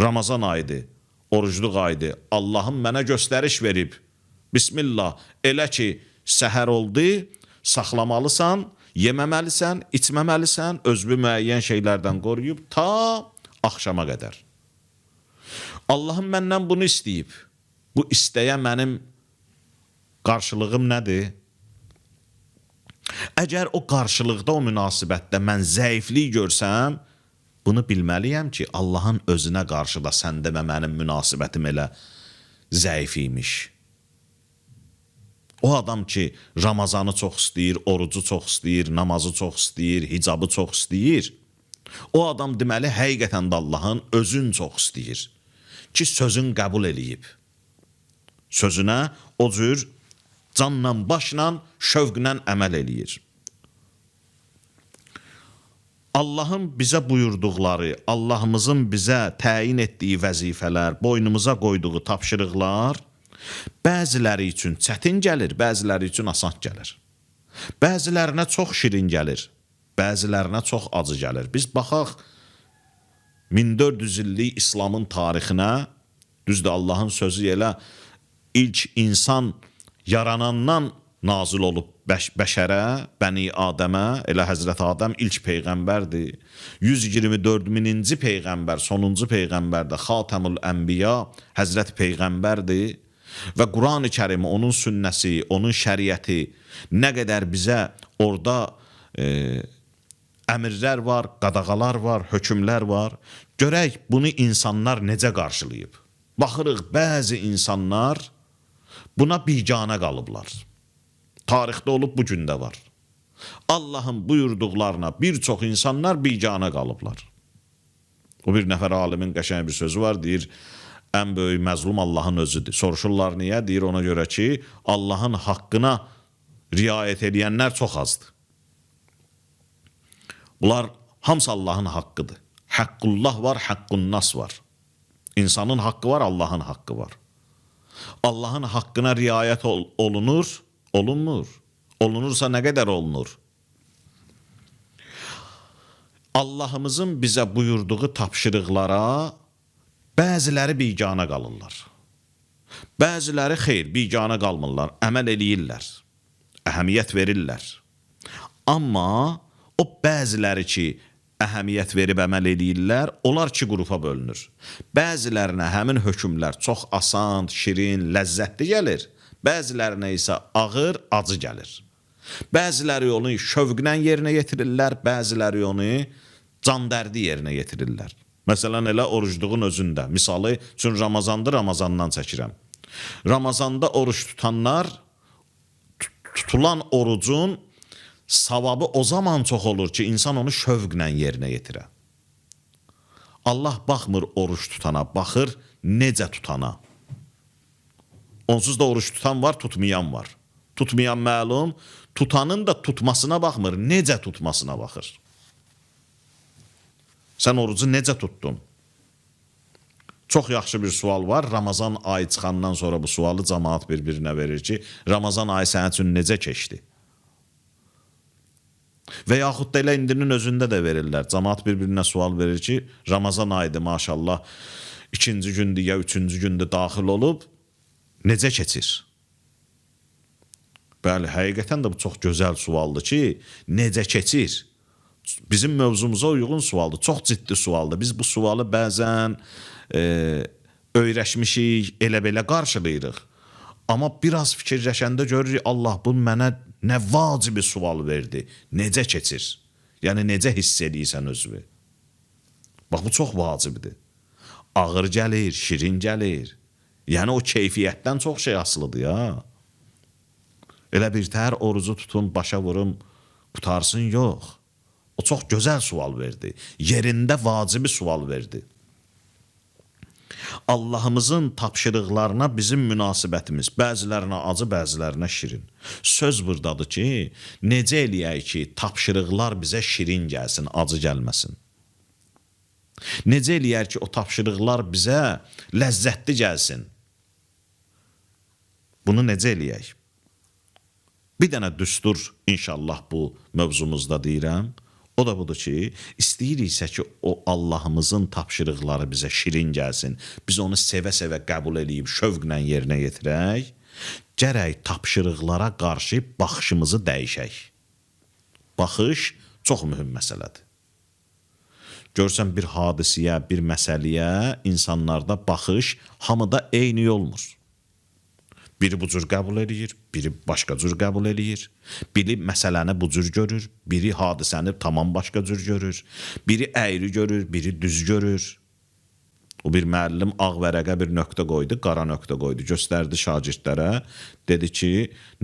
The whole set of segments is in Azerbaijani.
Ramazan ayıdır, orucluq ayıdır. Allahım mənə göstəriş verib. Bismillah, elə ki, səhər oldu, saxlamalısan, yeməməlisən, içməməlisən, özünü müəyyən şeylərdən qoruyub ta axşama qədər. Allahım məndən bunu istəyib. Bu istəyə mənim qarşılığım nədir? Əgər o qarşılıqda, o münasibətdə mən zəiflik görsəm, bunu bilməliyəm ki, Allahın özünə qarşı da səndə və mənim münasibətim elə zəif imiş. O adam ki, Ramazanı çox istəyir, orucu çox istəyir, namazı çox istəyir, hicabı çox istəyir, o adam deməli, həqiqətən də Allahın özün çox istəyir ki, sözün qəbul eləyib. Sözünə o cür canla, başla, şövqlə əməl eləyir. Allahın bizə buyurduqları, Allahımızın bizə təyin etdiyi vəzifələr, boynumuza qoyduğu tapşırıqlar bəziləri üçün çətin gəlir, bəziləri üçün asan gəlir. Bəzilərinə çox şirin gəlir, bəzilərinə çox acı gəlir. Biz baxaq 1400 illik İslamın tarixinə, düzdür Allahın sözü elə ilk insan yaranandan nazil olub bəşərə, Bəni Adəmə, elə Həzrət Adəm ilk peyğəmbərdir. 124.000-ci peyğəmbər, sonuncu peyğəmbərdir, Xatəmül Ənbiya, Həzrət Peyğəmbərdir. Və Quran-ı Kərim, onun sünnəsi, onun şəriəti nə qədər bizə orada əmrlər var, qadağalar var, hökmlər var. Görək, bunu insanlar necə qarşılayıb. Baxırıq, bəzi insanlar buna biganə qalıblar. Tarixdə olub, bu gündə var. Allahın buyurduqlarına bir çox insanlar biganə qalıblar. O bir nəfər alimin qəşəng bir sözü var, deyir, ən böyük məzlum Allahın özüdür. Soruşurlar niyə? Deyir, ona görə ki, Allahın haqqına riayət edənlər çox azdır. Bunlar hamısı Allahın haqqıdır. Haqqullah var, haqqunnas var. İnsanın haqqı var, Allahın haqqı var. Allahın haqqına riayət olunur, olunmur. Olunursa nə qədər olunur? Allahımızın bizə buyurduğu tapşırıqlara bəziləri biganə qalırlar. Bəziləri xeyr, biganə qalmırlar, əməl eləyirlər, əhəmiyyət verirlər. Amma o bəziləri ki, əhəmiyyət verib əməl eləyirlər, onlar iki qrupa bölünür. Bəzilərinə həmin hökmlər çox asan, şirin, ləzzətli gəlir, bəzilərinə isə ağır, acı gəlir. Bəziləri onu şövqlə yerinə yetirirlər, bəziləri onu candərdi yerinə yetirirlər. Məsələn, elə orucluğun özündə. Misalı üçün Ramazandır, Ramazandan çəkirəm. Ramazanda oruç tutanlar, tutulan orucun savabı o zaman çox olur ki, insan onu şövqlə yerinə yetirə. Allah baxmır oruç tutana, baxır necə tutana. Onsuz da oruç tutan var, tutmayan var. Tutmayan məlum, tutanın da tutmasına baxmır, necə tutmasına baxır. Sən orucu necə tutdun? Çox yaxşı bir sual var. Ramazan ayı çıxandan sonra bu sualı cəmaat bir-birinə verir ki, Ramazan ayı sənin üçün necə keçdi? Və yaxud da elə indinin özündə də verirlər. Cəmaat bir-birinə sual verir ki, Ramazan ayıdır maşallah, ikinci gündür ya üçüncü gündür daxil olub, necə keçir? Bəli, həqiqətən də bu çox gözəl sualdır ki, necə keçir? Bizim mövzumuza uyğun sualdır, çox ciddi sualdır. Biz bu sualı bəzən öyrəşmişik, elə-belə qarşılayırıq. Amma biraz fikirləşəndə görürük, Allah bu mənə nə vacibi sual verdi, necə keçir? Yəni, necə hiss edirsən özünü? Bax, bu çox vacibdir. Ağır gəlir, şirin gəlir. Yəni, o keyfiyyətdən çox şey asılıdır ya. Elə bir təhər orucu tutun, başa vurum, qutarsın, yox. O çox gözəl sual verdi. Yerində vacibi sual verdi. Allahımızın tapşırıqlarına bizim münasibətimiz, bəzilərinə acı, bəzilərinə şirin. Söz buradadır ki, necə eləyək ki, tapşırıqlar bizə şirin gəlsin, acı gəlməsin. Necə eləyər ki, o tapşırıqlar bizə ləzzətli gəlsin. Bunu necə eləyək? Bir dənə düstur inşallah bu mövzumuzda deyirəm. O da budur ki, istəyiriksə ki, o Allahımızın tapşırıqları bizə şirin gəlsin, biz onu sevə-sevə qəbul edib şövqlə yerinə yetirək, gərək tapşırıqlara qarşı baxışımızı dəyişək. Baxış çox mühüm məsələdir. Görsən bir hadisiyə, bir məsələyə insanlarda baxış hamıda eyni olmur. Biri bu cür qəbul edir, biri başqa cür qəbul edir. Biri məsələni bu cür görür, biri hadisəni tamam başqa cür görür. Biri əyri görür, biri düz görür. O bir müəllim ağ vərəqə bir nöqtə qoydu, qara nöqtə qoydu. Göstərdi şagirdlərə, dedi ki,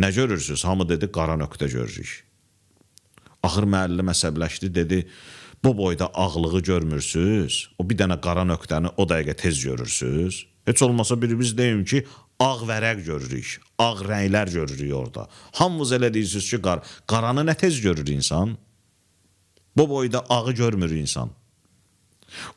nə görürsünüz? Hamı dedi, qara nöqtə görürük. Axır müəllim əsəbləşdi, dedi, bu boyda ağlığı görmürsünüz, o bir dənə qara nöqtəni o dəqiqə tez görürsünüz. Heç olmasa birimiz deyim ki, ağ vərəq görürük, ağ rənglər görürük orada. Hamınız elə deyirsiniz ki, qaranı nə tez görür insan? Bu boyda ağı görmür insan.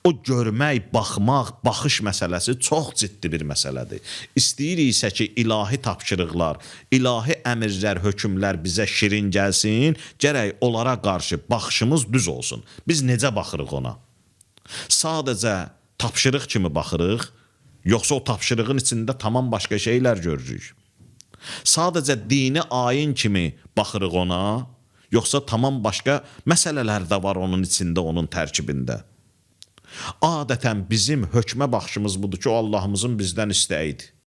O görmək, baxmaq, baxış məsələsi çox ciddi bir məsələdir. İstəyiriksə ki, ilahi tapşırıqlar, ilahi əmrlər, hökmlər bizə şirin gəlsin, gərək onlara qarşı baxışımız düz olsun. Biz necə baxırıq ona? Sadəcə tapşırıq kimi baxırıq, yoxsa o tapşırığın içində tamam başqa şeylər görürük? Sadəcə dini ayin kimi baxırıq ona, yoxsa tamam başqa məsələlər də var onun içində, onun tərkibində? Adətən bizim hökmə baxışımız budur ki, o Allahımızın bizdən istəyidir.